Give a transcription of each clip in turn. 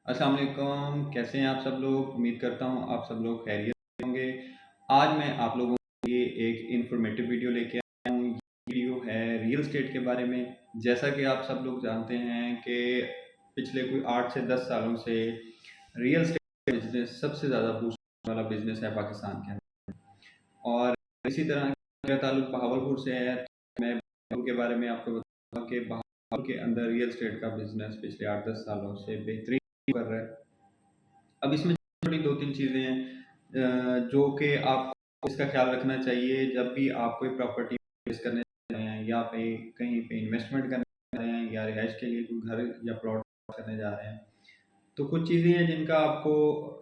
अस्सलाम वालेकुम, कैसे हैं आप सब लोग? उम्मीद करता हूँ आप सब लोग खैरियत से होंगे। आज मैं आप लोगों के लिए एक इन्फॉर्मेटिव वीडियो लेके आया हूँ। ये वीडियो है रियल एस्टेट के बारे में। जैसा कि आप सब लोग जानते हैं कि पिछले कोई 8 से 10 सालों से रियल एस्टेट बिज़नेस सबसे ज़्यादा बूस्ट वाला बिज़नेस है पाकिस्तान के अंदर। और इसी तरह मेरा ताल्लुक बहावलपुर से है, तो मैं बहावलपुर के बारे में आपको बताऊँगा कि बहावलपुर के अंदर रियल एस्टेट का बिज़नेस पिछले 8-10 सालों से बेहतरीन कर रहा है। अब इसमें छोटी 2-3 चीज़ें हैं जो कि आपको इसका ख्याल रखना चाहिए जब भी आप कोई प्रॉपर्टी परचेज़ करने जा रहे हैं या कहीं पे इन्वेस्टमेंट करने जा रहे हैं या रिहाइश के लिए कोई घर या प्लॉट करने जा रहे हैं। तो कुछ चीज़ें हैं जिनका आपको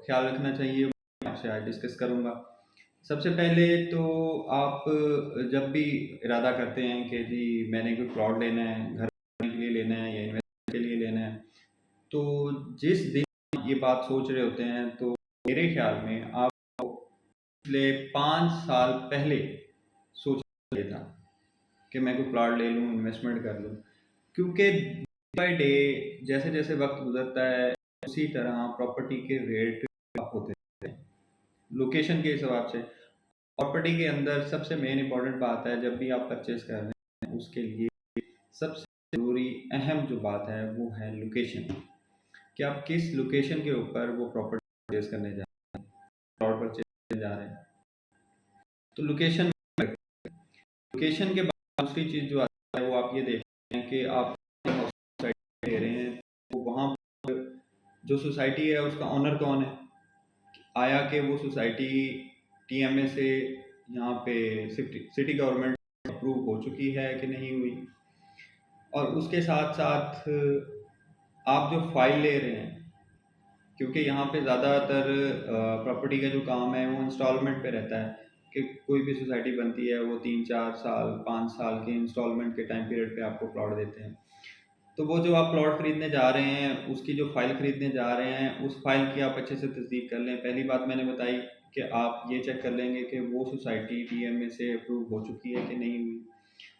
ख्याल रखना चाहिए, वो मैं आपसे आज डिस्कस करूँगा। सबसे पहले तो आप जब भी इरादा करते हैं कि जी मैंने कोई प्लॉट लेना है, घर बनाने के लिए लेना है या इन्वेस्टमेंट के लिए लेना है, तो जिस दिन ये बात सोच रहे होते हैं तो मेरे ख्याल में आप पिछले 5 साल पहले सोच लिया था कि मैं कोई प्लॉट ले लूँ, इन्वेस्टमेंट कर लूँ। क्योंकि डे बाय डे जैसे-जैसे वक़्त गुज़रता है, उसी तरह प्रॉपर्टी के रेट अप होते हैं, लोकेशन के हिसाब से। प्रॉपर्टी के अंदर सबसे मेन इम्पोर्टेंट बात है, जब भी आप परचेज़ कर रहे हैं, उसके लिए सबसे ज़रूरी अहम जो बात है, वो है लोकेशन। कि आप किस लोकेशन के ऊपर वो प्रॉपर्टी परचेज़ करने जा रहे हैं, प्लॉट परचेज़ करने जा रहे हैं। तो लोकेशन के बाद दूसरी चीज़ जो आती है वो आप ये देखते हैं कि आप सोसाइटी ले रहे हैं, तो वहाँ पर जो सोसाइटी है उसका ओनर कौन है? आया कि वो सोसाइटी टीएमए से यहाँ पे सिटी गवर्नमेंट अप्रूव हो चुकी है कि नहीं हुई? और उसके साथ-साथ आप जो फ़ाइल ले रहे हैं, क्योंकि यहाँ पे ज़्यादातर प्रॉपर्टी का जो काम है वो इंस्टॉलमेंट पे रहता है कि कोई भी सोसाइटी बनती है वो 3-4 साल 5 साल के इंस्टॉलमेंट के टाइम पीरियड पे आपको प्लॉट देते हैं। तो वो जो आप प्लॉट खरीदने जा रहे हैं, उसकी जो फाइल खरीदने जा रहे हैं, उस फाइल की आप अच्छे से तस्दीक कर लें। पहली बात मैंने बताई कि आप ये चेक कर लेंगे कि वो सोसाइटी डीएमए से अप्रूव हो चुकी है कि नहीं हुई।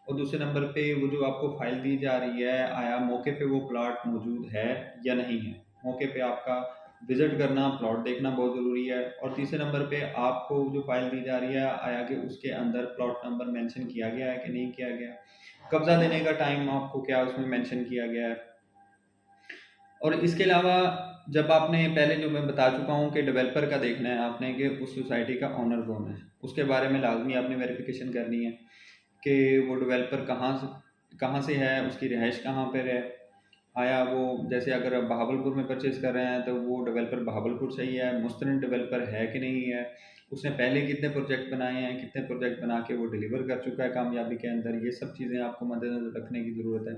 और दूसरे नंबर पे वो जो आपको फाइल दी जा रही है, आया मौके पे वो प्लॉट मौजूद है या नहीं है। मौके पे आपका विज़िट करना, प्लॉट देखना बहुत ज़रूरी है। और तीसरे नंबर पे आपको जो फाइल दी जा रही है, आया कि उसके अंदर प्लॉट नंबर मेंशन किया गया है कि नहीं किया गया। कब्ज़ा देने का टाइम आपको क्या उसमें मेंशन किया गया है। और इसके अलावा जब आपने पहले जो मैं बता चुका हूँ कि डेवलपर का देखना है आपने कि उस सोसाइटी का ओनर कौन है। उसके बारे में लाज़मी आपने वेरिफ़िकेशन करनी है कि वो डेवलपर कहाँ से है, उसकी रिहाइश कहाँ पर है। आया वो जैसे अगर आप बहावलपुर में परचेज़ कर रहे हैं तो वो डेवलपर बहावलपुर से ही है, मुस्तनिद डेवलपर है कि नहीं है, उसने पहले कितने प्रोजेक्ट बनाए हैं, कितने प्रोजेक्ट बना के वो डिलीवर कर चुका है कामयाबी के अंदर, ये सब चीज़ें आपको मद्देनज़र रखने की ज़रूरत है।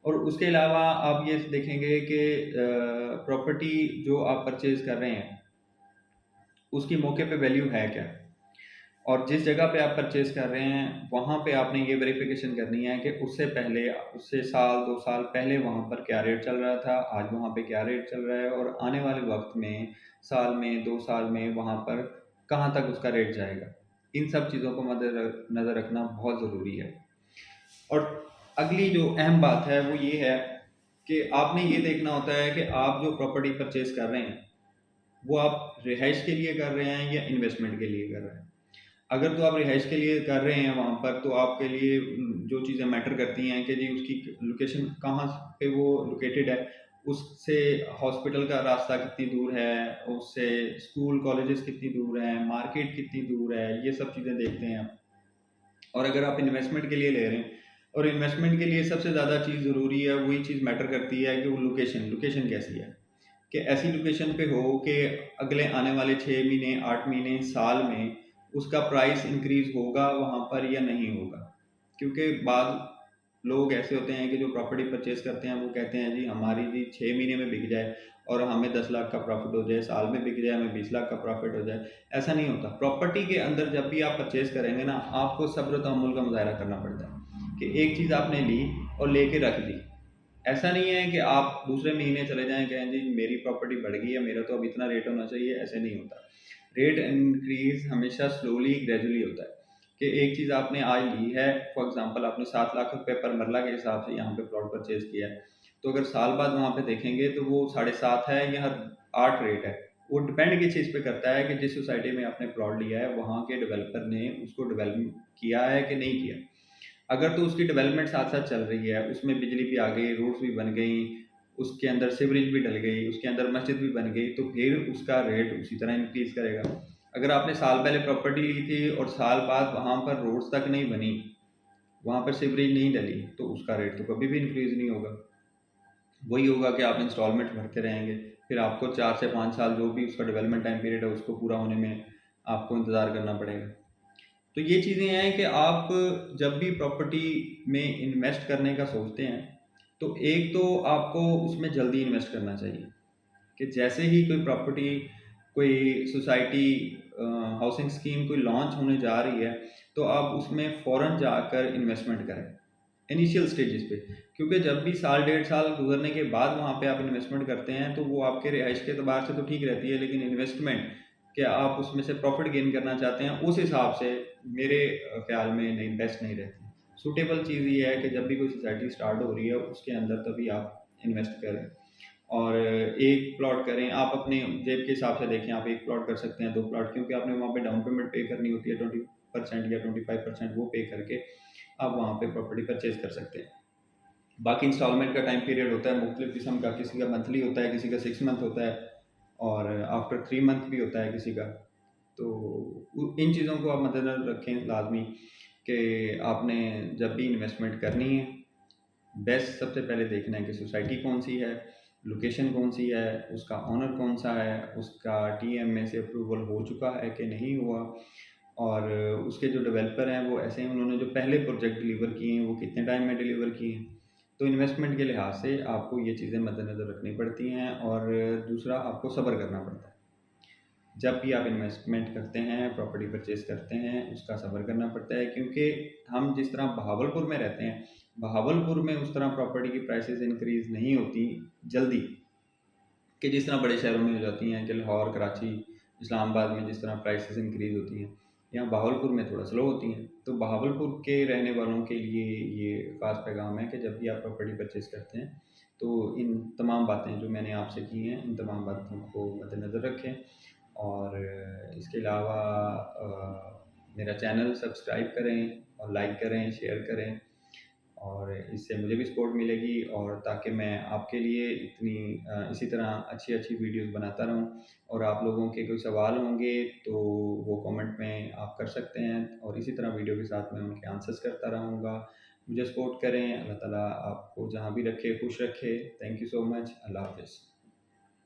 और उसके अलावा आप ये देखेंगे कि प्रॉपर्टी जो आप परचेज़ कर रहे हैं, उसकी मौके पे वैल्यू है क्या? और जिस जगह पे आप परचेज़ कर रहे हैं, वहाँ पे आपने ये वेरिफ़िकेशन करनी है कि उससे पहले, उससे साल 2 साल पहले वहाँ पर क्या रेट चल रहा था, आज वहाँ पे क्या रेट चल रहा है और आने वाले वक़्त में, साल में, 2 साल में वहाँ पर कहाँ तक उसका रेट जाएगा। इन सब चीज़ों को नज़र रखना बहुत ज़रूरी है। और अगली जो अहम बात है वो ये है कि आपने ये देखना होता है कि आप जो प्रॉपर्टी परचेज़ कर रहे हैं, वो आप रिहाइश के लिए कर रहे हैं या इन्वेस्टमेंट के लिए कर रहे हैं। अगर तो आप रिहाइश के लिए कर रहे हैं वहाँ पर, तो आपके लिए जो चीज़ें मैटर करती हैं कि जी उसकी लोकेशन कहाँ पे वो लोकेटेड है, उससे हॉस्पिटल का रास्ता कितनी दूर है, उससे स्कूल कॉलेजेस कितनी दूर हैं, मार्केट कितनी दूर है, ये सब चीज़ें देखते हैं आप। और अगर आप इन्वेस्टमेंट के लिए ले रहे हैं, और इन्वेस्टमेंट के लिए सबसे ज़्यादा चीज़ ज़रूरी है, वही चीज़ मैटर करती है कि वो लोकेशन कैसी है। कि ऐसी लोकेशन पे हो कि अगले आने वाले 6 महीने, 8 महीने, साल में उसका प्राइस इंक्रीज़ होगा वहाँ पर या नहीं होगा। क्योंकि बाद लोग ऐसे होते हैं कि जो प्रॉपर्टी परचेज़ करते हैं, वो कहते हैं जी हमारी जी 6 महीने में बिक जाए और हमें 10 लाख का प्रॉफ़िट हो जाए, साल में बिक जाए हमें 20 लाख का प्रॉफ़िट हो जाए। ऐसा नहीं होता। प्रॉपर्टी के अंदर जब भी आप परचेज़ करेंगे ना, आपको सब्र तहम्मुल का मुज़ाहरा करना पड़ता है कि एक चीज़ आपने ली और लेके रख दी। ऐसा नहीं है कि आप दूसरे महीने चले जाएँ, कहें जी मेरी प्रॉपर्टी बढ़ गई है, मेरा तो अब इतना रेट होना चाहिए, ऐसे नहीं होता। रेट इंक्रीज़ हमेशा स्लोली ग्रेजुअली होता है कि एक चीज़ आपने आज ली है, फॉर एग्ज़ाम्पल आपने 7 लाख रुपए पर मरला के हिसाब से यहाँ पे प्लॉट परचेज़ किया है, तो अगर साल बाद वहाँ पे देखेंगे तो वो 7.5 है या 8 रेट है। वो डिपेंड किस चीज़ पे करता है कि जिस सोसाइटी में आपने प्लॉट लिया है वहाँ के डेवलपर ने उसको डेवलप किया है कि नहीं किया। अगर तो उसकी डेवलपमेंट साथ साथ चल रही है, उसमें बिजली भी आ गई, रोड्स भी बन गई, उसके अंदर सीवरेज भी डल गई, उसके अंदर मस्जिद भी बन गई, तो फिर उसका रेट उसी तरह इंक्रीज करेगा। अगर आपने साल पहले प्रॉपर्टी ली थी और साल बाद वहाँ पर रोड्स तक नहीं बनी, वहाँ पर सीवरेज नहीं डली, तो उसका रेट तो कभी भी इंक्रीज नहीं होगा। वही होगा कि आप इंस्टॉलमेंट भरते रहेंगे, फिर आपको 4 से 5 साल जो भी उसका डेवलपमेंट टाइम पीरियड है उसको पूरा होने में आपको इंतज़ार करना पड़ेगा। तो ये चीज़ें हैं कि आप जब भी प्रॉपर्टी में इन्वेस्ट करने का सोचते हैं, तो एक तो आपको उसमें जल्दी इन्वेस्ट करना चाहिए कि जैसे ही कोई प्रॉपर्टी, कोई सोसाइटी, हाउसिंग स्कीम कोई लॉन्च होने जा रही है, तो आप उसमें फ़ौरन जाकर इन्वेस्टमेंट करें इनिशियल स्टेजेस पे। क्योंकि जब भी साल 1.5 साल गुजरने के बाद वहाँ पे आप इन्वेस्टमेंट करते हैं तो वो आपके रिहाइश के अतबार से तो ठीक रहती है, लेकिन इन्वेस्टमेंट कि आप उसमें से प्रॉफिट गेन करना चाहते हैं, उस हिसाब से मेरे ख्याल में नहीं, बेस्ट नहीं रहती। सूटेबल चीज़ ये है कि जब भी कोई सोसाइटी स्टार्ट हो रही है उसके अंदर तभी आप इन्वेस्ट करें और एक प्लॉट करें। आप अपने जेब के हिसाब से देखें, आप एक प्लॉट कर सकते हैं, 2 प्लॉट, क्योंकि आपने वहाँ पे डाउन पेमेंट पे करनी होती है 20% या 25%, वो पे करके आप वहाँ पे प्रॉपर्टी परचेज कर सकते हैं। बाकी इंस्टॉलमेंट का टाइम पीरियड होता है मुख्तलिफ किस्म का, किसी का मंथली होता है, किसी का 6 मंथ होता है और आफ्टर 3 मंथ भी होता है किसी का। तो इन चीज़ों को आप मद्देनज़र रखें लाजमी कि आपने जब भी इन्वेस्टमेंट करनी है, बेस्ट सबसे पहले देखना है कि सोसाइटी कौन सी है, लोकेशन कौन सी है, उसका ऑनर कौन सा है, उसका टीएमए से अप्रूवल हो चुका है कि नहीं हुआ, और उसके जो डेवलपर हैं वो ऐसे हैं, उन्होंने जो पहले प्रोजेक्ट डिलीवर किए हैं वो कितने टाइम में डिलीवर किए हैं। तो इन्वेस्टमेंट के लिहाज से आपको ये चीज़ें मद्देनज़र रखनी पड़ती हैं और दूसरा आपको सब्र करना पड़ता है। जब भी आप इन्वेस्टमेंट करते हैं, प्रॉपर्टी परचेज करते हैं, उसका सब्र करना पड़ता है, क्योंकि हम जिस तरह बहावलपुर में रहते हैं, बहावलपुर में उस तरह प्रॉपर्टी की प्राइसेस इंक्रीज़ नहीं होती जल्दी कि जिस तरह बड़े शहरों में हो जाती हैं कि लाहौर, कराची, इस्लामाबाद में जिस तरह प्राइसेस इंक्रीज़ होती हैं, यहाँ बहावलपुर में थोड़ा स्लो होती हैं। तो बहावलपुर के रहने वालों के लिए ये ख़ास पैगाम है कि जब भी आप प्रॉपर्टी परचेज़ करते हैं, तो इन तमाम बातें जो मैंने आपसे की हैं, इन तमाम बातों को मद्देनज़र रखें और इसके अलावा मेरा चैनल सब्सक्राइब करें और लाइक करें, शेयर करें, और इससे मुझे भी सपोर्ट मिलेगी और ताकि मैं आपके लिए इसी तरह अच्छी वीडियोस बनाता रहूं। और आप लोगों के कोई सवाल होंगे तो वो कमेंट में आप कर सकते हैं और इसी तरह वीडियो के साथ मैं उनके आंसर्स करता रहूँगा। मुझे सपोर्ट करें। अल्लाह ताला आपको जहाँ भी रखे खुश रखे। Thank you so much. Allah हाफ़िज़।